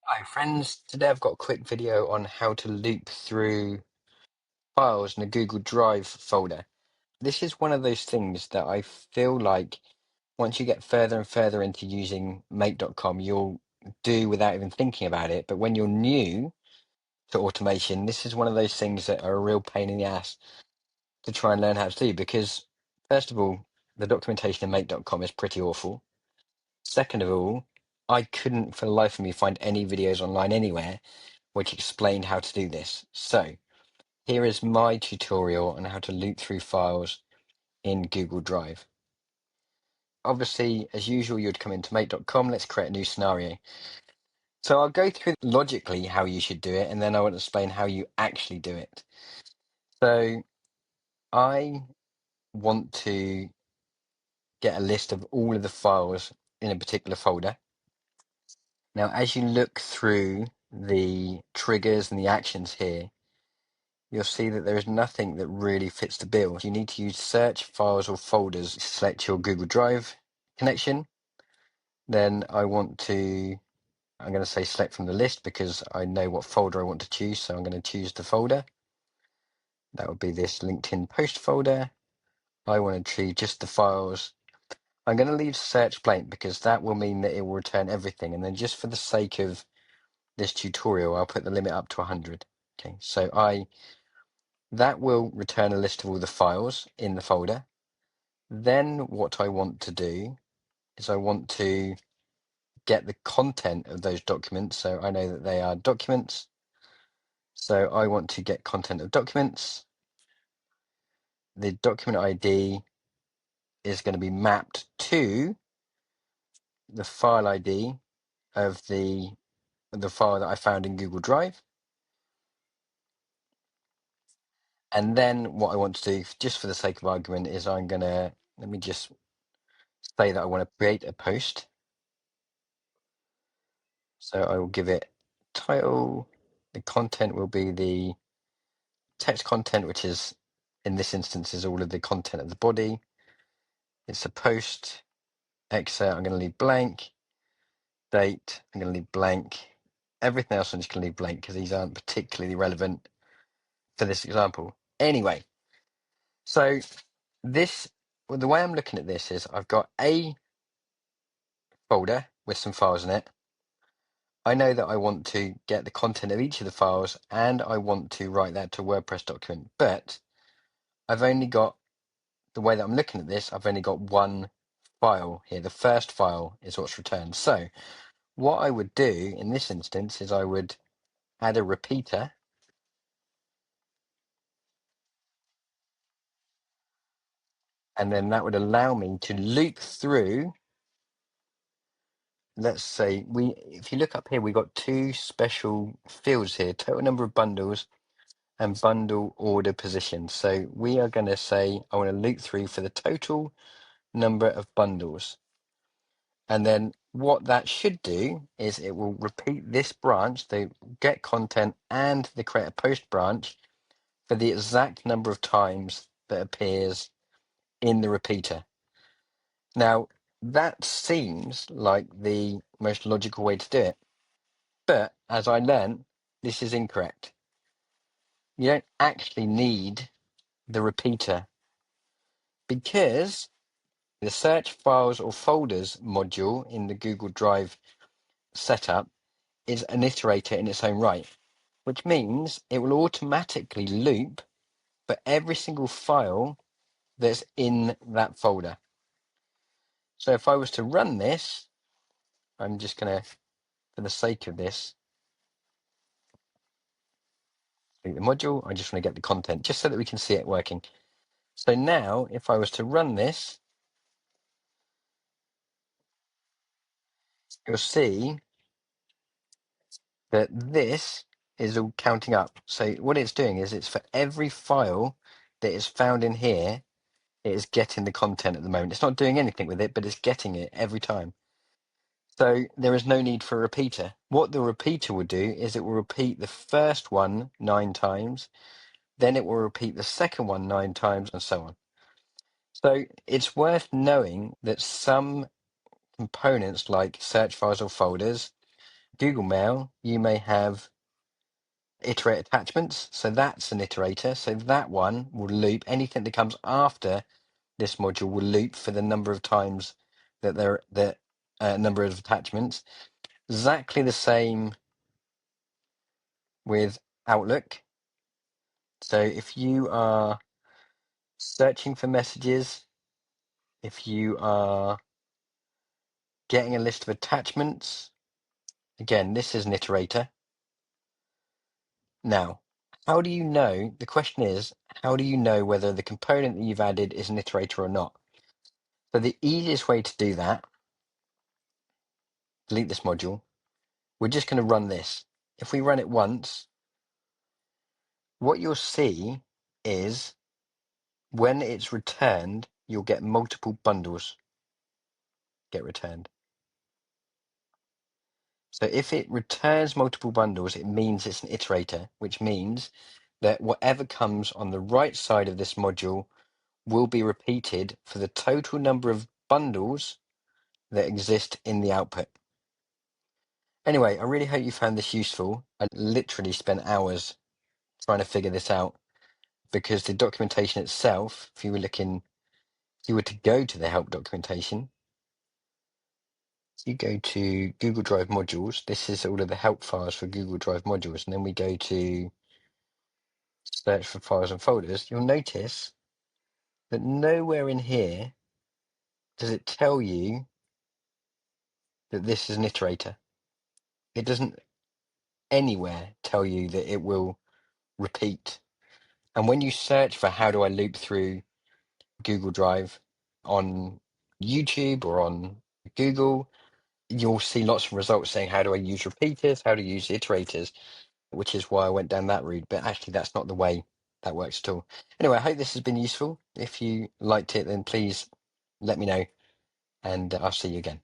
Hi friends, today I've got a quick video on how to loop through files in a Google Drive folder. This is one of those things that I feel like once you get further and further into using make.com, you'll do without even thinking about it. But when you're new to automation, this is one of those things that are a real pain in the ass to try and learn how to do because, first of all, the documentation in make.com is pretty awful. Second of all, I couldn't for the life of me find any videos online anywhere which explained how to do this. So here is my tutorial on how to loop through files in Google Drive. Obviously, as usual, you'd come into make.com. Let's create a new scenario. So I'll go through logically how you should do it, and then I will explain how you actually do it. So I want to get a list of all of the files in a particular folder. Now, as you look through the triggers and the actions here, you'll see that there is nothing that really fits the bill. You need to use search files or folders. Select your Google Drive connection. Then I'm going to say select from the list because I know what folder I want to choose. So I'm going to choose the folder. That would be this LinkedIn post folder. I want to choose just the files. I'm going to leave search blank because that will mean that it will return everything. And then just for the sake of this tutorial, I'll put the limit up to 100. Okay, so that will return a list of all the files in the folder. Then what I want to do is I want to get the content of those documents. So I know that they are documents. So I want to get content of documents. The document ID is going to be mapped to the file ID of the file that I found in Google Drive. And then what I want to do, just for the sake of argument, is let me just say that I want to create a post. So I will give it title. The content will be the text content, which is, in this instance, is all of the content of the body. It's a post. Excerpt, I'm going to leave blank. Date, I'm going to leave blank. Everything else I'm just going to leave blank because these aren't particularly relevant for this example. Anyway, so the way I'm looking at this is I've got a folder with some files in it. I know that I want to get the content of each of the files and I want to write that to a WordPress document, but I've only got, the way that I'm looking at this, I've only got one file here. The first file is what's returned. So what I would do in this instance is I would add a repeater. And then that would allow me to loop through. Let's say if you look up here, we got two special fields here, total number of bundles and bundle order position. So we are going to say, I want to loop through for the total number of bundles. And then what that should do is it will repeat this branch, the get content and the create a post branch, for the exact number of times that appears in the repeater. Now, that seems like the most logical way to do it. But as I learned, this is incorrect. You don't actually need the repeater because the search files or folders module in the Google Drive setup is an iterator in its own right, which means it will automatically loop for every single file that's in that folder. So if I was to run this, I'm just going to, for the sake of this, delete the module. I just want to get the content just so that we can see it working. So now if I was to run this, you'll see that this is all counting up. So what it's doing is it's for every file that is found in here, it is getting the content at the moment. It's not doing anything with it, but it's getting it every time. So there is no need for a repeater. What the repeater will do is it will repeat the first one 9 times, then it will repeat the second one 9 times, and so on. So it's worth knowing that some components like search files or folders Google Mail, you may have iterate attachments. So that's an iterator. So that one will loop. Anything that comes after this module will loop for the number of times that the number of attachments. Exactly the same with Outlook. So if you are searching for messages, if you are getting a list of attachments, again, this is an iterator. Now, how do you know? The question is, how do you know whether the component that you've added is an iterator or not? So the easiest way to do that, delete this module, we're just going to run this. If we run it once, what you'll see is when it's returned, you'll get multiple bundles get returned. So if it returns multiple bundles, it means it's an iterator, which means that whatever comes on the right side of this module will be repeated for the total number of bundles that exist in the output. Anyway, I really hope you found this useful. I literally spent hours trying to figure this out because the documentation itself, if you were to go to the help documentation, you go to Google Drive modules. This is all of the help files for Google Drive modules. And then we go to search for files and folders. You'll notice that nowhere in here does it tell you that this is an iterator. It doesn't anywhere tell you that it will repeat. And when you search for how do I loop through Google Drive on YouTube or on Google, you'll see lots of results saying how do I use repeaters, how to use iterators, which is why I went down that route. But actually, that's not the way that works at all. Anyway, I hope this has been useful. If you liked it, then please let me know, and I'll see you again.